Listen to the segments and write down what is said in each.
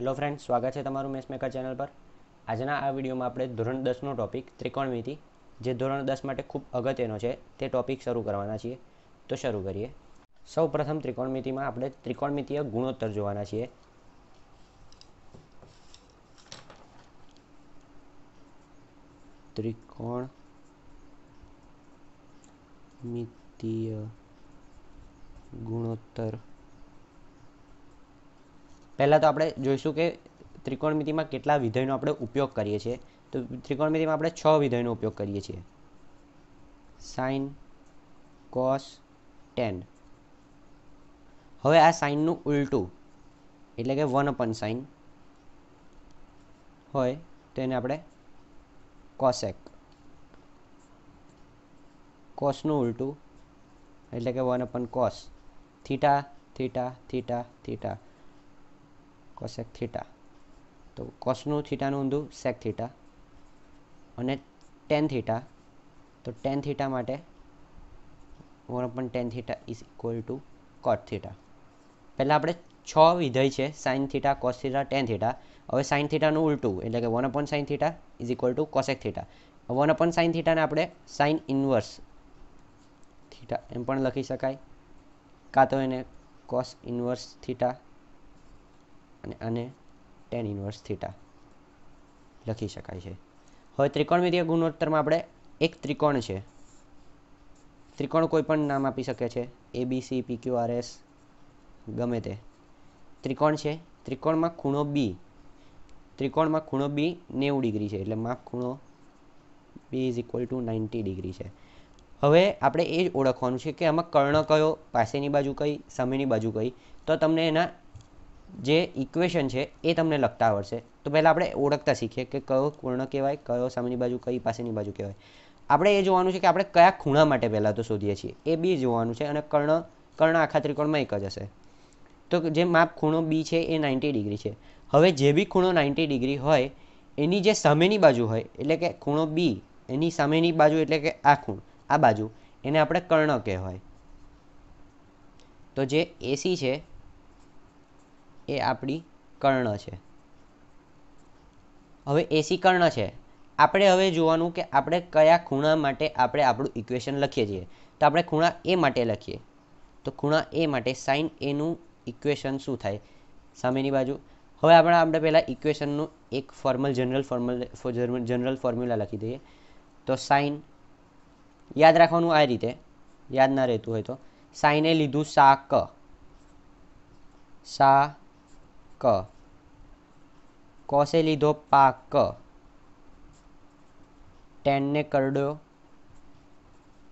Hello friend, સ્વાગત છે તમારું મેથ્સ મેકર ચેનલ પર. આજના આ વિડીયોમાં આપણે ધોરણ 10નો ટોપિક ત્રિકોણમિતિ, જે ધોરણ 10 માટે ખૂબ અગત્યનો છે, તે ટોપિક શરૂ કરવાના છીએ. તો શરૂ કરીએ. સૌ પ્રથમ ત્રિકોણમિતિમાં આપણે ત્રિકોણમિતિય ગુણોત્તર જોવાના છીએ. ત્રિકોણમિતિય ગુણોત્તર પહેલાં તો આપણે જોઈશું કે ત્રિકોણમિતિમાં કેટલા વિધેયનો આપણે ઉપયોગ કરીએ છીએ. તો ત્રિકોણમિતિમાં આપણે 6 વિધેયનો ઉપયોગ કરીએ છીએ: સાઇન, કોસ, ટેન. હવે આ સાઇનનું ઉલટું એટલે કે 1/sin હોય તો એને આપણે કોસેક. કોસનું ઉલટું એટલે કે 1/cos. Theta, theta, theta, theta, cosec theta. તો કોસનું થીટાનું ઊંધું સેક થીટા. અને ટેન થીટા, તો ટેન થીટા માટે 1/tan theta is equal two coat theta. પહેલાં આપણે 6 વિધેય છે: sine theta, cos theta, ten theta. હવે સાઇન થીટાનું ઉલટું એટલે કે 1/sin theta is equal two cosec theta. 1/sin થીટાને આપણે સાઇન ઇન્વર્સ થીટા એમ પણ લખી શકાય, કાં તો એને કોસ ઇન્વર્સ થીટા અને ટેન ઇન્વર્સ થીટા લખી શકાય છે. હવે ત્રિકોણમિતિય ગુણોત્તરમાં આપણે એક ત્રિકોણ છે. ત્રિકોણ કોઈ પણ નામ આપી શકે છે, ABC, PQRS, ગમે તે ત્રિકોણ છે. ત્રિકોણમાં ખૂણો બી 90 ડિગ્રી છે, એટલે માપ ખૂણો B is equal two 90 degree છે. હવે આપણે એ જ ઓળખવાનું છે કે આમાં કર્ણ કયો, પાસેની બાજુ કઈ, સામેની બાજુ કઈ. તો તમને એના જે ઇક્વેશન છે એ તમને લખતા આવડશે. તો પહેલાં આપણે ઓળખતા શીખીએ કે કયો કર્ણ કહેવાય, કયો સામેની બાજુ, કઈ પાસેની બાજુ કહેવાય. આપણે એ જોવાનું છે કે આપણે કયા ખૂણા માટે પહેલાં તો શોધીએ છીએ, એ બી જોવાનું છે. અને કર્ણ આખા ત્રિકોણમાં એક જ હશે. તો જે માપ ખૂણો બી છે એ 90 ડિગ્રી છે. હવે જે બી ખૂણો 90 ડિગ્રી હોય એની જે સામેની બાજુ હોય, એટલે કે ખૂણો બી એની સામેની બાજુ એટલે કે આ બાજુ, એને આપણે કર્ણ કહેવાય. તો જે એસી છે એ આપણી કર્ણ છે. હવે એસી કર્ણ છે. આપણે હવે જોવાનું કે આપણે કયા ખૂણા માટે આપણે આપણું ઇક્વેશન લખીએ છીએ. તો આપણે ખૂણા એ માટે લખીએ. તો ખૂણા એ માટે સાઇન એનું ઇક્વેશન શું થાય? સામેની બાજુ. હવે આપણે પહેલાં ઇક્વેશનનું એક જનરલ ફોર્મ્યુલા લખી દઈએ. તો સાઇન યાદ રાખવાનું આ રીતે, યાદ ના રહેતું હોય તો સાઇને લીધું સા ક, કોસે લીધો પા ક, ટેનને કરડ્યો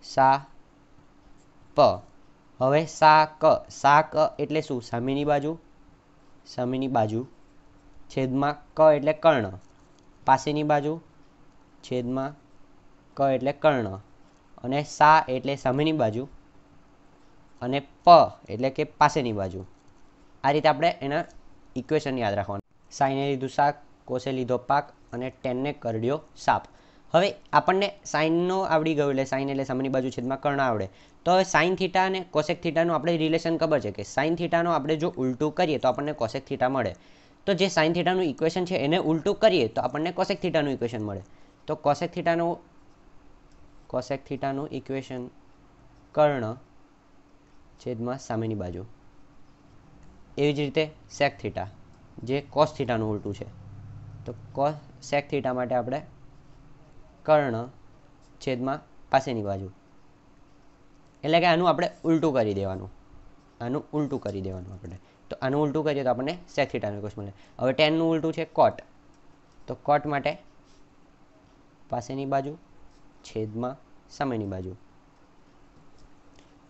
સા પ. હવે સા ક એટલે શું? સામેની બાજુ છેદમાં ક એટલે કર્ણ, પાસેની બાજુ છેદમાં ક એટલે કર્ણ, અને સા એટલે સામેની બાજુ અને પ એટલે કે પાસેની બાજુ. આ રીતે આપણે એના ઇક્વેશન યાદ રાખવાનું. સાઈને લીધું શાક, કોસે લીધો પાક અને ટેનને કરડ્યો સાપ. હવે આપણને સાઇનનો આવડી ગયો, એટલે સાઇન એટલે સામેની બાજુ છેદમાં કર્ણ આવડે. તો હવે સાઇન થીટા અને કોસેક થીટાનું આપણે રિલેશન ખબર છે કે સાઇન થીટાનો આપણે જો ઉલટું કરીએ તો આપણને કોસેક થીટા મળે. તો જે સાઇન થીટાનું ઇક્વેશન છે એને ઉલટું કરીએ તો આપણને કોસેક થીટાનું ઇક્વેશન મળે. તો કોસેક થીટાનું ઇક્વેશન કર્ણ છેદમાં સામેની બાજુ. એવી જ રીતે સેક થીટા, જે કોસ થીટાનું ઉલટું છે. તો સેક થીટા માટે આપણે કર્ણ છેદમાં પાસેની બાજુ. એટલે કે આનું આપણે ઉલટું કરી દેવાનું. આપણે તો આનું ઉલટું કરીએ તો આપણને સેક થીટાનું ઇક્વેશન મળે. હવે ટેનનું ઉલટું છે કોટ. તો કોટ માટે પાસેની બાજુ છેદમાં સામેની બાજુ.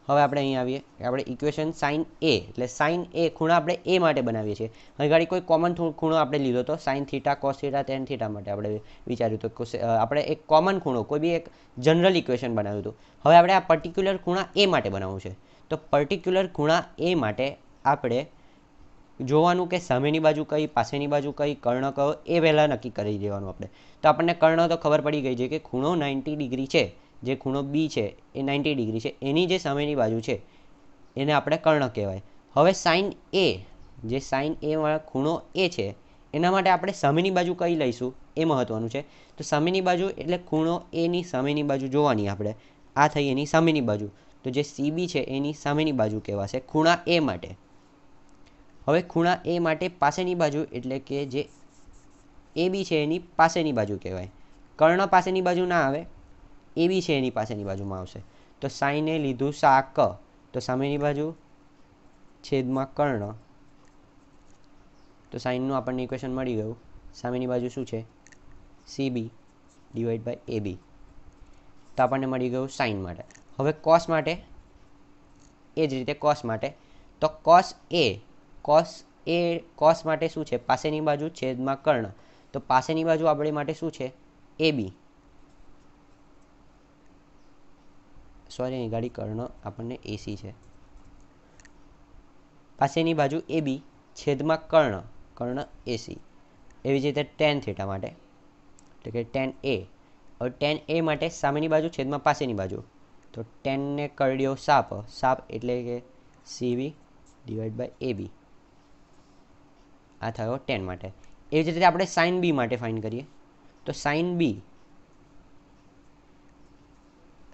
હવે આપણે અહીં આવીએ કે આપણે ઇક્વેશન સાઇન એ, એટલે સાઇન એ ખૂણા આપણે એ માટે બનાવીએ છીએ. હવે ગાડી કોઈ કોમન ખૂણો આપણે લીધો તો sine theta, cos theta, ten theta માટે આપણે વિચાર્યું તો આપણે એક કોમન ખૂણો, કોઈ બી એક જનરલ ઇક્વેશન બનાવ્યું હતું. હવે આપણે આ પર્ટિક્યુલર ખૂણા એ માટે બનાવવું છે. તો પર્ટિક્યુલર ખૂણા એ માટે આપણે જોવાનું કે સામેની બાજુ કઈ, પાસેની બાજુ કઈ, કર્ણ કયો, એ પહેલાં નક્કી કરી દેવાનું આપણે. તો આપણને કર્ણ તો ખબર પડી ગઈ છે કે ખૂણો 90 ડિગ્રી છે. જે ખૂણો બી છે એ 90 ડિગ્રી છે. એની જે સામેની બાજુ છે એને આપણે કર્ણ કહેવાય. હવે સાઇન એ, જે સાઇન એ વાળા ખૂણો એ છે એના માટે આપણે સામેની બાજુ કઈ લઈશું એ મહત્વનું છે. તો સામેની બાજુ એટલે ખૂણો એની સામેની બાજુ જોવાની આપણે. આ થઈ એની સામેની બાજુ. તો જે CB છે એની સામેની બાજુ કહેવાશે ખૂણા એ માટે. હવે ખૂણા એ માટે પાસેની બાજુ એટલે કે જે AB છે એની પાસેની બાજુ કહેવાય. કર્ણ પાસેની બાજુ ના આવે, AB છે એની પાસેની બાજુમાં આવશે. તો સાઈને લીધું સા ક, તો સામેની બાજુ છેદમાં કર્ણ. તો સાઇનનું આપણને ઇક્વેશન મળી ગયું. સામેની બાજુ શું છે? CB divide by AB. તો આપણને મળી ગયું સાઇન માટે. હવે કોસ માટે એ જ રીતે કોસ માટે. તો કોસ માટે શું છે? પાસેની બાજુ છેદમાં કર્ણ. તો પાસેની બાજુ આપણી માટે શું છે? AB. સોરી, અહીં ગાડી કર્ણ આપણને AC છે. પાસેની બાજુ AB છેદમાં કર્ણ AC. એવી જ રીતે ટેન થીટા માટે એટલે કે ટેન A. હવે ટેન A માટે સામેની બાજુ છેદમાં પાસેની બાજુ. તો ટેનને કરડ્યો સાપ એટલે કે CB ડિવાઈડ બાય AB. આ થયો ટેન માટે. એવી જ રીતે આપણે સાઇન B માટે ફાઇન્ડ કરીએ. તો સાઇન B,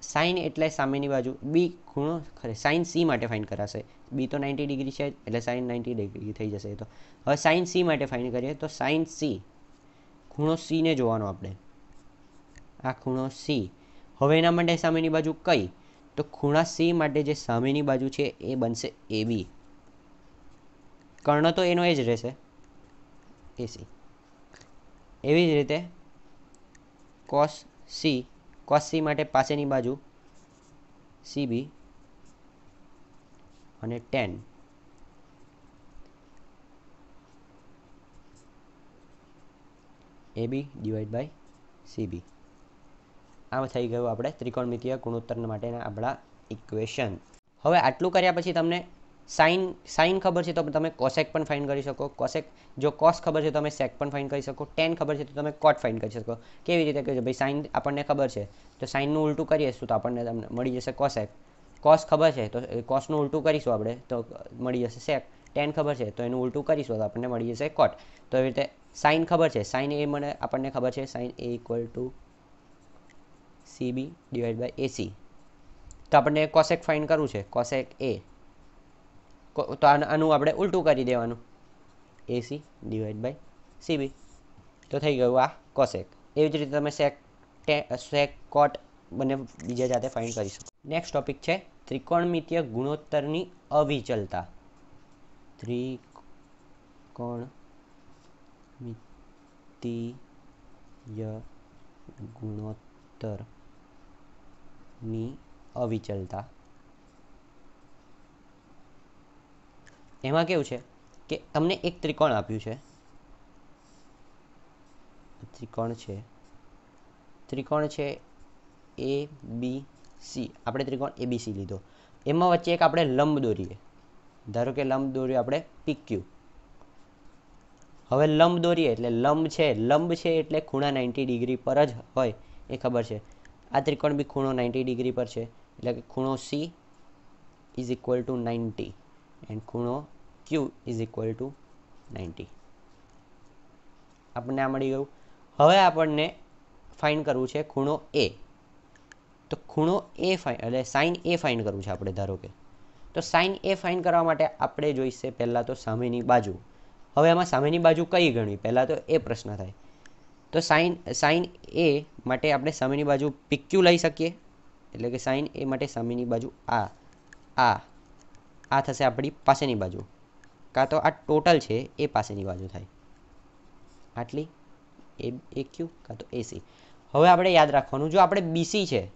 સાઇન એટલે સામેની બાજુ, B ખૂણો ખરે સાઇન C માટે ફાઇન્ડ કરાશે. B તો 90 ડિગ્રી છે એટલે સાઇન 90 ડિગ્રી થઈ જશે. તો હવે સાઇન C માટે ફાઇન્ડ કરીએ. તો સાઇન C, ખૂણો C ને જોવાનો આપણે. આ ખૂણો C. હવે એના માટે સામેની બાજુ કઈ? તો ખૂણા C માટે જે સામેની બાજુ છે એ બનશે AB. કર્ણ તો એનો એ જ રહેશે AC. એવી જ રીતે કોસ C માટે પાસેની બાજુ CB અને tan. AB divide by CB. આમ થઈ ગયું આપણે ત્રિકોણમિતીય ગુણોત્તર માટેના આપણા ઇક્વેશન. હવે આટલું કર્યા પછી તમને સાઇન ખબર છે તો તમે કોસેક પણ ફાઇન્ડ કરી શકો. જો કોસ ખબર છે તો તમે સેક પણ ફાઇન્ડ કરી શકો. ટેન ખબર છે તો તમે કોટ ફાઇન્ડ કરી શકો. કેવી રીતે કહ્યું? ભાઈ સાઇન આપણને ખબર છે તો સાઇનનું ઉલટું કરીશું તો આપણને તમને મળી જશે કોસેક. કોસ ખબર છે તો કોસનું ઉલટું કરીશું આપણે તો મળી જશે સેક. ટેન ખબર છે તો એનું ઉલટું કરીશું તો આપણને મળી જશે કોટ. તો એવી રીતે સાઇન ખબર છે. સાઇન એ આપણને ખબર છે sine A equal to CB divide by AC. તો આપણને કોસેક ફાઇન્ડ કરવું છે. કોસેક A તો આનું આપણે ઉલટું કરી દેવાનું, AC ડિવાઈડ બાય CB. તો થઈ ગયું આ કોસેક. એવી જ રીતે તમે સેક કોટ બંને બીજા જાતે ફાઇન્ડ કરી શકો. નેક્સ્ટ ટોપિક છે ત્રિકોણમિતીય ગુણોત્તરની અવિચલતા. ત્રિકોણમિતીય ગુણોત્તરની અવિચલતા. એમાં કેવું છે કે તમને એક ત્રિકોણ આપ્યું છે. ત્રિકોણ છે ABC. આપણે ત્રિકોણ ABC લીધો. એમાં વચ્ચે એક આપણે લંબ દોરીએ. ધારો કે લંબ દોરીએ આપણે PQ. હવે લંબ દોરીએ એટલે લંબ છે એટલે ખૂણા 90 ડિગ્રી પર જ હોય એ ખબર છે. આ ત્રિકોણ બી ખૂણો 90 ડિગ્રી પર છે એટલે કે ખૂણો C is equal two 90 and ખૂણો Q ઇઝ ઇક્વલ ટુ 90. આપણને આ મળી ગયું. હવે આપણને ફાઇન્ડ કરવું છે ખૂણો A. તો ખૂણો A એટલે સાઇન A ફાઇન્ડ કરવું છે આપણે. ધારો કે તો સાઇન A ફાઇન્ડ કરવા માટે આપણે જોઈશે પહેલાં તો સામેની બાજુ. હવે આમાં સામેની બાજુ કઈ ગણવી પહેલાં તો એ પ્રશ્ન થાય. તો સાઇન A માટે આપણે સામેની બાજુ PQ લઈ શકીએ. એટલે કે સાઇન A માટે સામેની બાજુ આ થશે આપણી પાસેની બાજુ. કાં તો આ ટોટલ છે એ પાસેની બાજુ થાય આટલી AQ કાં તો AC. હવે આપણે યાદ રાખવાનું, જો આપણે BC છે,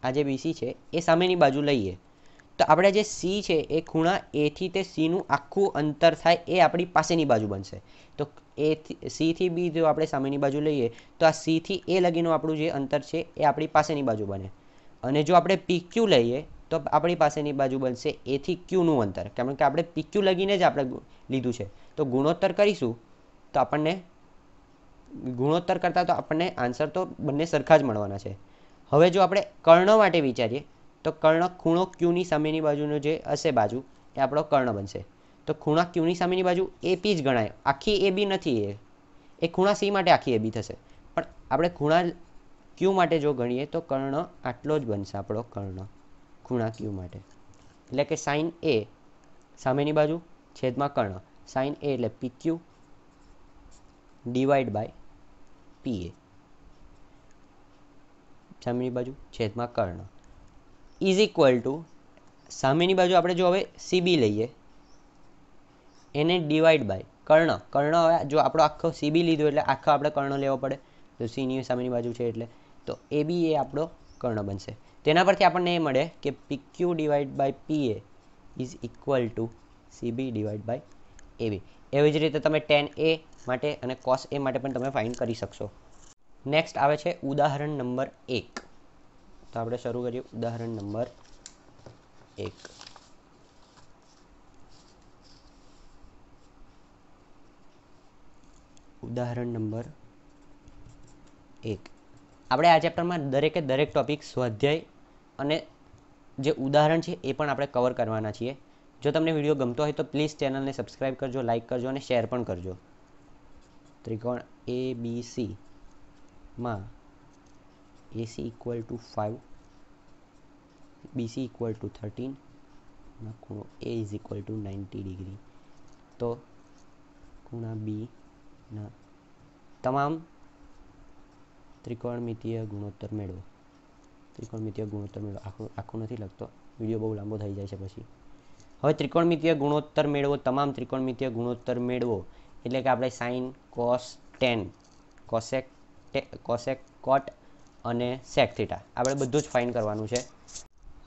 આ જે BC છે એ સામેની બાજુ લઈએ તો આપણે જે C છે એ ખૂણા A થી તે Cનું આખું અંતર થાય એ આપણી પાસેની બાજુ બનશે. તો C થી B જો આપણે સામેની બાજુ લઈએ તો આ C થી A લગીનું આપણું જે અંતર છે એ આપણી પાસેની બાજુ બને. અને જો આપણે PQ લઈએ તો આપણી પાસેની બાજુ બનશે A થી Qનું અંતર. કારણ કે આપણે PQ લગીને જ આપણે લીધું છે. તો ગુણોત્તર કરીશું તો આપણને ગુણોત્તર કરતાં તો આપણને આન્સર તો બંને સરખા જ મળવાના છે. હવે જો આપણે કર્ણ માટે વિચારીએ તો કર્ણ ખૂણો Qની સામેની બાજુનો જે હશે બાજુ એ આપણો કર્ણ બનશે. તો તો ખૂણા ક્યુની સામેની બાજુ એપી જ ગણાય, આખી એ બી નથી. એ ખૂણા સી માટે આખી એ બી થશે, પણ આપણે ખૂણા ક્યુ માટે જો ગણીએ તો કર્ણ આટલો જ બનશે આપણો કર્ણ ખૂણા ક્યુ માટે. એટલે કે સાઇન એ સામેની બાજુ છેદમાં કર્ણ, સાઇન એ એટલે પી ક્યુ ડિવાઈડ બાય પી એ, સામેની બાજુ છેદમાં કર્ણ ઇઝ ઇક્વલ ટુ સામેની બાજુ આપણે જો હવે સીબી લઈએ એને ડિવાઈડ બાય કર્ણ. કર્ણ હવે જો આપણો આખો સીબી લીધો એટલે આખો આપણે કર્ણ લેવો પડે, તો સીની સામેની બાજુ છે એટલે તો એ બી એ આપણો કર્ણ બનશે. તેના પરથી આપણને એ મળે કે P Q divide by P A is equal to CB divide by A B. એવી જ રીતે તમે ટેન એ માટે અને કોસ એ માટે પણ તમે ફાઇન્ડ કરી શકશો. નેક્સ્ટ આવે છે ઉદાહરણ નંબર 1. તો આપણે શરૂ કરીએ ઉદાહરણ નંબર 1. ઉદાહરણ નંબર 1. આપણે આ ચેપ્ટરમાં દરેકે દરેક ટોપિક સ્વાધ્યાય અને જે ઉદાહરણ છે એ પણ આપણે કવર કરવાના છીએ. જો તમને વિડીયો ગમતો હોય તો પ્લીઝ ચેનલને સબસ્ક્રાઈબ કરજો, લાઇક કરજો અને શેર પણ કરજો. ત્રિકોણ એ બી સી માં AC equal to 5, BC equal to 13, ખૂણો A is equal two 90 degree. તો ખૂણા બીના તમામ ત્રિકોણમિતીય ગુણોત્તર મેળવો. ત્રિકોણમિતીય ગુણોત્તર મેળવો, આખું નથી લખતો, વિડીયો બહુ લાંબો થઈ જાય છે પછી. હવે ત્રિકોણમિતીય ગુણોત્તર મેળવો, તમામ ત્રિકોણમિતીય ગુણોત્તર મેળવો એટલે કે આપણે સાઇન, કોસ, ટેન, કોસેક, કોટ અને સેક થીટા આપણે બધું જ ફાઇન્ડ કરવાનું છે.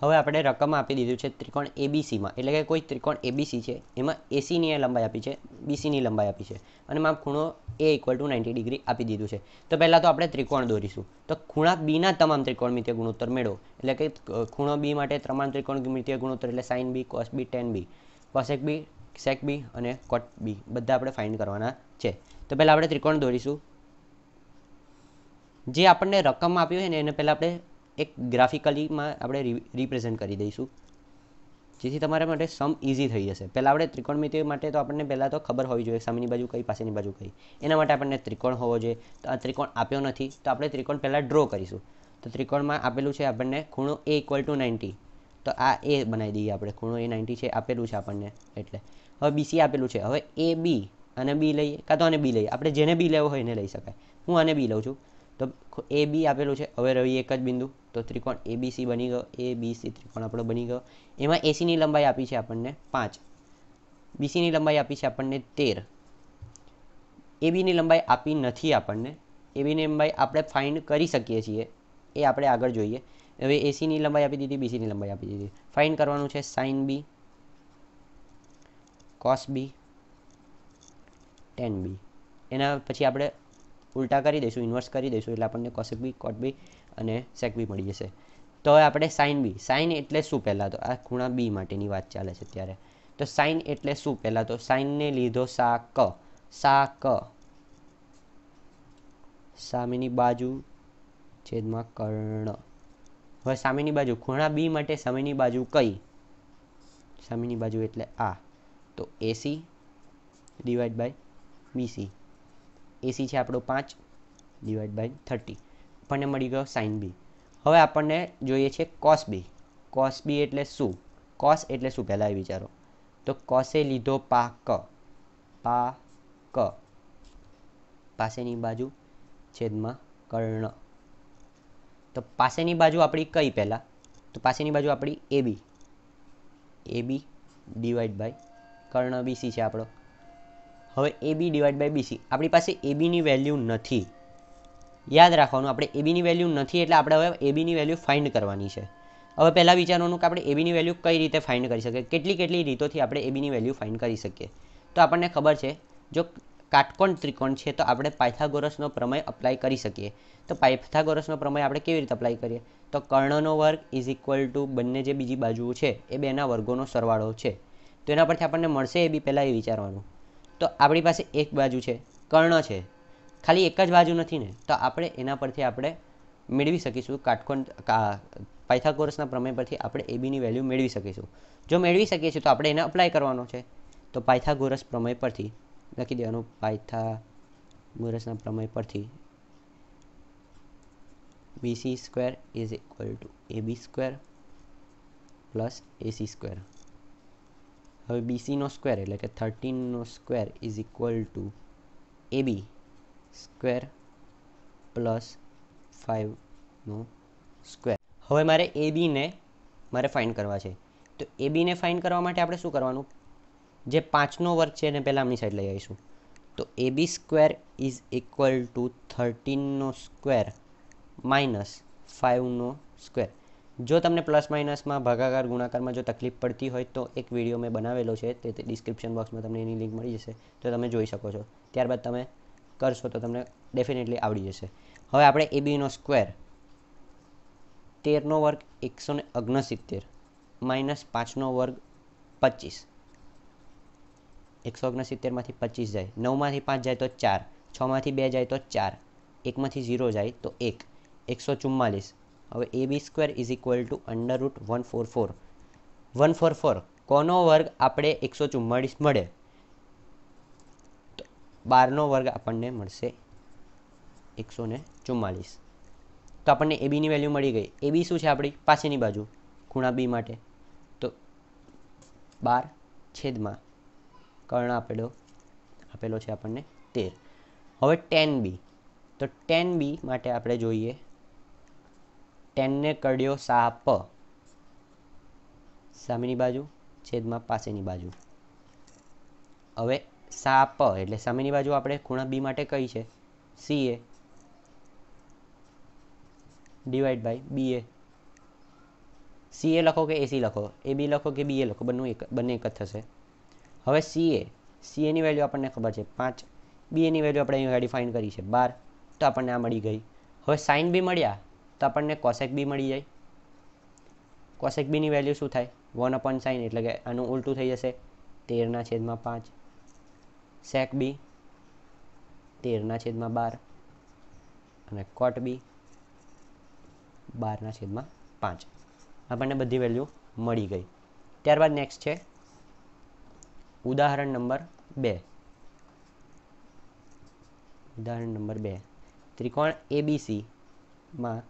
હવે આપણે રકમ આપી દીધું છે ત્રિકોણ એબીસીમાં, એટલે કે કોઈ ત્રિકોણ એબીસી છે એમાં એસીની લંબાઈ આપી છે, બીસીની લંબાઈ આપી છે અને માપ ખૂણો એ ઇક્વલ ટુ 90 ડિગ્રી આપી દીધું છે. તો પહેલાં તો આપણે ત્રિકોણ દોરીશું. તો ખૂણા બીના તમામ ત્રિકોણમિતીય ગુણોત્તર મેળવો એટલે કે ખૂણો બી માટે તમામ ત્રિકોણમિતીય ગુણોત્તર એટલે sine B, cos B, tan B, cosec B, sec B અને કોટ બી બધા આપણે ફાઇન્ડ કરવાના છે. તો પહેલાં આપણે ત્રિકોણ દોરીશું. જે આપણને રકમ આપ્યું છે ને એને પહેલાં આપણે એક ગ્રાફિકલીમાં આપણે રિપ્રેઝેન્ટ કરી દઈશું, જેથી તમારા માટે સમ ઇઝી થઈ જશે. પહેલાં આપણે ત્રિકોણમિતિ માટે તો આપણને પહેલાં તો ખબર હોવી જોઈએ સામેની બાજુ કઈ, પાસેની બાજુ કઈ. એના માટે આપણને ત્રિકોણ હોવો જોઈએ. તો આ ત્રિકોણ આપ્યો નથી તો આપણે ત્રિકોણ પહેલાં ડ્રો કરીશું. તો ત્રિકોણમાં આપેલું છે આપણને ખૂણો એ ઇક્વલ ટુ 90, તો આ એ બનાવી દઈએ આપણે. ખૂણો એ 90 છે આપેલું છે આપણને, એટલે હવે બીસી આપેલું છે. હવે એ બી અને બી લઈએ, કાં તો આને બી લઈએ, આપણે જેને બી લેવો હોય એને લઈ શકાય. હું આને બી લઉં છું. તો એ બી આપેલું છે. હવે રહી એક જ બિંદુ, તો ત્રિકોણ એબીસી બની ગયો. એબીસી ત્રિકોણ આપણો બની ગયો. એમાં એસીની લંબાઈ આપી છે આપણને 5, બીસીની લંબાઈ આપી છે આપણને 13, એબીની લંબાઈ આપી નથી આપણને. એબીની લંબાઈ આપણે ફાઇન્ડ કરી શકીએ છીએ, એ આપણે આગળ જોઈએ. હવે એસીની લંબાઈ આપી દીધી, બીસીની લંબાઈ આપી દીધી. ફાઇન્ડ કરવાનું છે sine B, cos B, tan B. એના પછી આપણે ઉલટા કરી દઈશું, ઇન્વર્સ કરી દઈશું એટલે આપણને કોસેક બી, કોટ બી અને સેક બી મળી જશે. તો હવે આપણે સાઇન બી, સાઇન એટલે શું? પહેલાં તો આ ખૂણા બી માટેની વાત ચાલે છે ત્યારે. તો સાઇન એટલે શું? પહેલાં તો સાઇનને લીધો સા ક, સામેની બાજુ છેદમાં કર્ણ. હવે સામેની બાજુ ખૂણા બી માટે સામેની બાજુ કઈ? સામેની બાજુ એટલે આ, તો એસી ડિવાઈડ બાય બીસી. એસી છે આપણો 5 ડિવાઈડ બાય 30, આપણને મળી ગયો સાઇન બી. હવે આપણને જોઈએ છે કોસ બી. કોસ બી એટલે શું? કોસ એટલે શું પહેલાં એ વિચારો. તો કોસે લીધો પા ક, પાસેની બાજુ છેદમાં કર્ણ. તો પાસેની બાજુ આપણી કઈ પહેલાં? તો પાસેની બાજુ આપણી એબી ડિવાઈડ બાય કર્ણ બીસી છે આપણો. હવે એબી ડિવાઈડ બાય બીસી, આપણી પાસે એબીની વેલ્યુ નથી. યાદ રાખવાનું, આપણે એબીની વેલ્યુ નથી એટલે આપણે હવે એબીની વેલ્યુ ફાઇન્ડ કરવાની છે. હવે પહેલાં વિચારવાનું કે આપણે એબીની વેલ્યુ કઈ રીતે ફાઇન્ડ કરી શકીએ, કેટલી રીતોથી આપણે એબીની વેલ્યુ ફાઇન્ડ કરી શકીએ. તો આપણને ખબર છે, જો કાટકોણ ત્રિકોણ છે તો આપણે પાયથાગોરસનો પ્રમેય અપ્લાય કરી શકીએ. તો પાયથાગોરસનો પ્રમેય આપણે કેવી રીતે અપ્લાય કરીએ? તો કર્ણનો વર્ગ ઇઝ ઇક્વલ ટુ બંને જે બીજી બાજુઓ છે એ બેના વર્ગોનો સરવાળો છે. તો એના પરથી આપણને મળશે એ બી પહેલાં એ વિચારવાનું. તો આપણી પાસે એક બાજુ છે, કર્ણ છે, ખાલી એક જ બાજુ નથી ને, તો આપણે એના પરથી આપણે મેળવી શકીશું પાયથાગોરસના પ્રમેય પરથી આપણે એબીની વેલ્યુ મેળવી શકીશું. જો મેળવી શકીએ છીએ તો આપણે એને અપ્લાય કરવાનો છે. તો પાયથાગોરસ પ્રમેય પરથી લખી દેવાનું, પાયથાગોરસના પ્રમેય પરથી BC square is equal to AB square plus AC square. હવે BCનો સ્ક્વેર એટલે કે 13નો square is equal to AB square plus 5નો સ્ક્વેર. હવે મારે ABને ફાઇન્ડ કરવા છે. તો ABને ફાઇન્ડ કરવા માટે આપણે શું કરવાનું, જે 5નો વર્ગ છે એને પહેલાં આમની સાઈડ લઈ આવીશું. તો AB square is equal to 13નો સ્ક્વેર માઇનસ 5નો સ્ક્વેર. જો તમને પ્લસ માઇનસમાં ભાગાકાર ગુણાકારમાં જો તકલીફ પડતી હોય તો એક વિડીયો મેં બનાવેલો છે, તે ડિસ્ક્રિપ્શન બોક્સમાં તમને એની લિંક મળી જશે, તો તમે જોઈ શકો છો. ત્યારબાદ તમે કરશો તો તમને ડેફિનેટલી આવડી જશે. હવે આપણે ABનો સ્ક્વેર 13નો વર્ગ 169 માઇનસ 5નો વર્ગ 25. 169માંથી 25 જાય, 9માંથી 5 જાય તો 4, 6માંથી 2 જાય તો 4, 1માંથી 0 જાય તો 1, 144. હવે AB square is equal two under route 144. 144 કોનો વર્ગ આપણે 144 મળે, તો 12નો વર્ગ આપણને મળશે 144. તો આપણને ABની વેલ્યુ મળી ગઈ. AB શું છે આપણી પાસેની બાજુ ખૂણા B માટે, તો 12 છેદમાં કર્ણ આપેલો છે આપણને 13. હવે tan B, તો tan B માટે આપણે જોઈએ tan ને કરડ્યો સાપ, સામેની બાજુ છેદમાં પાસેની બાજુ. હવે સાપ એટલે સામેની બાજુ આપણે ખૂણા B માટે કઈ છે, CA divide by BA. CA લખો કે AC લખો, AB લખો કે BA લખો, બંને એક જ થશે. હવે CAની વેલ્યુ આપણને ખબર છે 5, BAની વેલ્યુ આપણે અહીં ગાડી ફાઇન્ડ કરી છે 12, તો આપણને આ મળી ગઈ. હવે સાઇન B મળ્યા તો આપણને કોસેક B મળી જાય. કોસેક Bની વેલ્યુ શું થાય, 1/sin, એટલે કે આનું ઉલટું થઈ જશે 13/5. સેક B 13/12 અને કોટ B 12/5. આપણને બધી વેલ્યુ મળી ગઈ. ત્યારબાદ નેક્સ્ટ છે ઉદાહરણ નંબર 2. ઉદાહરણ નંબર 2, ત્રિકોણ ABC માં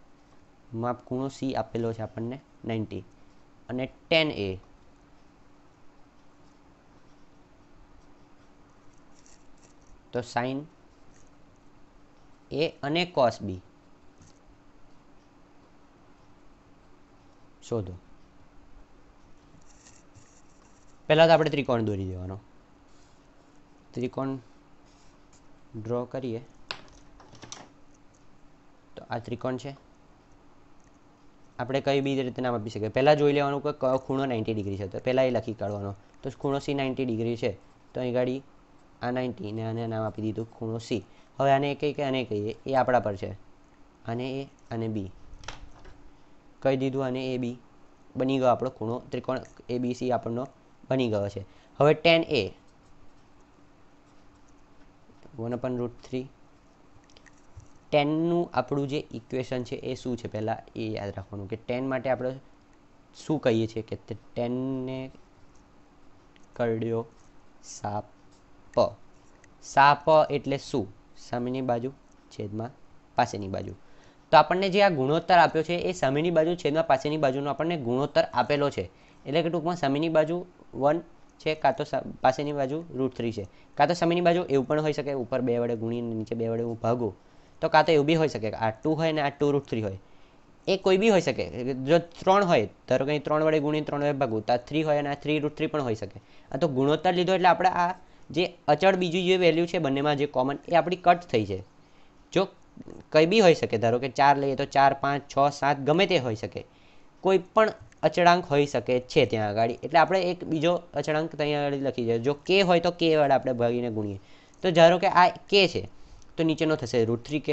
માપ ખૂણો C આપેલો છે આપણને 90 અને tan A તો sin A અને cos B શોધો. પહેલા તો આપણે ત્રિકોણ દોરી દેવાનો. ત્રિકોણ ડ્રો કરીએ તો આ ત્રિકોણ છે. આપણે કઈ બી રીતે નામ આપી શકીએ. પહેલાં જોઈ લેવાનું કે કયો ખૂણો 90 ડિગ્રી છે, તો પહેલાં એ લખી કાઢવાનો. તો ખૂણો C 90 ડિગ્રી છે, તો અહીં ગાડી આ 90 ને આને નામ આપી દીધું ખૂણો C. હવે આને કહીએ કે આને કહીએ, એ આપણા પર છે. આને A અને B કહી દીધું, આને AB બની ગયો આપણો ખૂણો. ત્રિકોણ ABC આપણનો બની ગયો છે. હવે tan A 1/√3. ટેનનું આપણું જે ઇક્વેશન છે એ શું છે, પહેલાં એ યાદ રાખવાનું કે ટેન માટે આપણે શું કહીએ છીએ કે ટેનને કરડ્યો સાપ. સાપ એટલે શું, સામેની બાજુ છેદમાં પાસેની બાજુ. તો આપણને જે આ ગુણોત્તર આપ્યો છે એ સામેની બાજુ છેદમાં પાસેની બાજુનો આપણને ગુણોત્તર આપેલો છે. એટલે કે ટૂંકમાં સામેની બાજુ 1 છે, કાં તો પાસેની બાજુ √3 છે. કાં તો સામેની બાજુ એવું પણ હોઈ શકે, ઉપર 2 વડે ગુણીને નીચે 2 વડે હું ભાગું, તો કાં તો એવું બી હોઈ શકે કે આ 2 હોય ને આ 2√3 હોય. એ કોઈ બી હોઈ શકે. જો 3 હોય, ધારો કે 3 વડે ગુણીને 3 વડે ભાગું, તો આ 3 હોય અને આ 3√3 પણ હોઈ શકે. આ તો ગુણોત્તર લીધો એટલે આપણે આ જે અચળ બીજી જે વેલ્યુ છે બંનેમાં જે કોમન, એ આપણી કટ થઈ છે. જો કંઈ બી હોઈ શકે, ધારો કે 4 લઈએ તો 4, 5, 6, 7 ગમે તે હોઈ શકે. કોઈ પણ અચળાંક હોઈ શકે છે ત્યાં આગળ. એટલે આપણે એક બીજો અચળાંક ત્યાં આગળ લખી જાય. જો k હોય તો k વડે આપણે ભાગીને ગુણીએ. તો ધારો કે આ k છે, તો નીચેનો થશે √3k.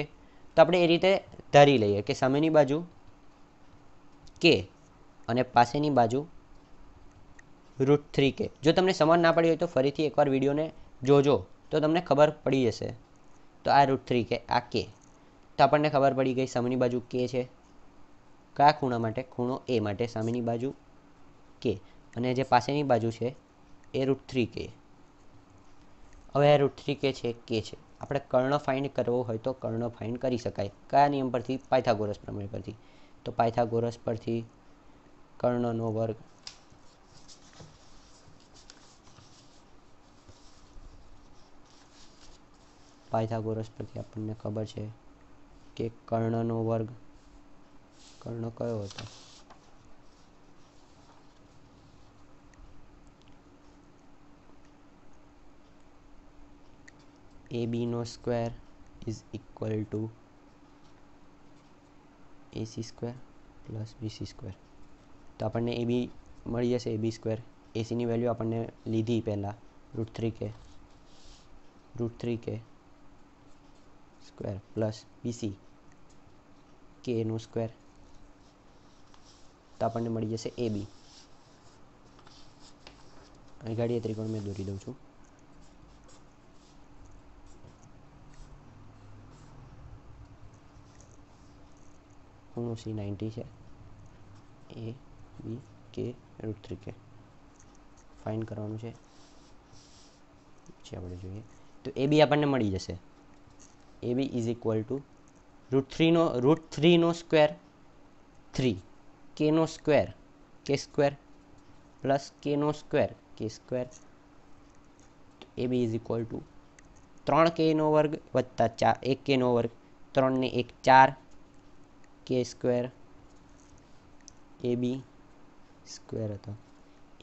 તો આપણે એ રીતે ધારી લઈએ કે સામેની બાજુ k અને પાસેની બાજુ √3k. જો તમને સમજ ના પડી હોય તો ફરીથી એકવાર વિડીયોને જોજો, તો તમને ખબર પડી જશે. તો આ √3k, આ k. તો આપણને ખબર પડી ગઈ સામેની બાજુ k છે. કયા ખૂણા માટે, ખૂણો A માટે સામેની બાજુ k, અને જે પાસેની બાજુ છે એ √3k. હવે √3 કે છે આપણે કર્ણ ફાઇન્ડ કરવો હોય તો કર્ણ ફાઇન્ડ કરી શકાય કયા નિયમ પરથી? પાયથાગોરસ પ્રમેય પરથી. તો પાયથાગોરસ પરથી કર્ણનો વર્ગ પાયથાગોરસ પરથી આપણને ખબર છે કે કર્ણનો વર્ગ, કર્ણ કયો હતો? AB નો square is equal to AC square plus BC square. તો આપણને AB મળી જશે, AB સ્ક્વેર. એસીની વેલ્યુ આપણને લીધી પહેલાં √3k સ્ક્વેર પ્લસ BC કે નો સ્ક્વેર. તો આપણને મળી જશે AB. અહીં ગાડીએ ત્રિકોણ મેં દોરી દઉં છું. ખૂણો C 90 છે. AB કે √3k ફાઇન્ડ કરવાનું છે. આપણે જોઈએ તો AB આપણને મળી જશે. AB ઇઝ ઇક્વલ ટુ √3 નો સ્ક્વેર 3, k નો square k square plus k નો square k square. AB is equal to 3k નો વર્ગ વત્તા 1k નો વર્ગ, 3 ને 1 4 k સ્ક્વેર. AB સ્ક્વેર હતો.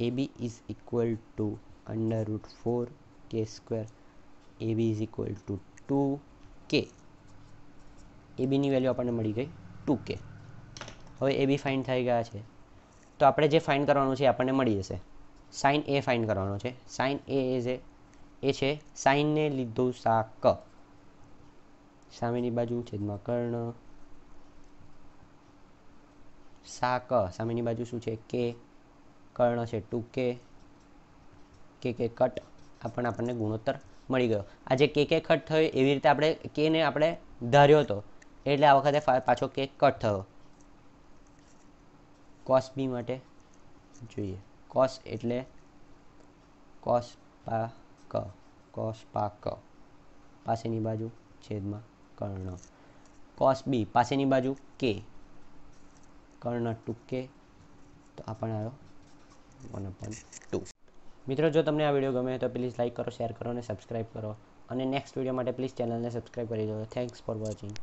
AB is equal to √4k square. AB is equal to 2k. ABની value આપણને મળી ગઈ 2k. હવે AB ફાઇન્ડ થઈ ગયા છે તો આપણે જે ફાઇન્ડ કરવાનું છે આપણને મળી જશે. સાઇન A ફાઇન્ડ કરવાનો છે. સાઇન A એ છે સાઇનને લીધું સાક, સામેની બાજુ છેદમાં કર્ણ, સાક સામેની બાજુ શું છે? k, કર્ણ છે 2k, કે કટ આપણને ગુણોત્તર મળી ગયો. આ જે કે કટ થયો એવી રીતે આપણે કેને આપણે ધાર્યો હતો એટલે આ વખતે પાછો કે કટ થયો. cos B માટે જોઈએ. cos એટલે cos પા ક પાસેની બાજુ છેદમાં કર્ણ. cos B પાસેની બાજુ k, કર્ણ 2k. તો આપણને આવ્યો 1/2. મિત્રો જો તમને આ વિડીયો ગમે તો પ્લીઝ લાઇક કરો, શેર કરો અને સબસ્ક્રાઈબ કરો. અને નેક્સ્ટ વિડીયો માટે પ્લીઝ ચેનલને સબસ્ક્રાઈબ કરી દો. Thanks for watching.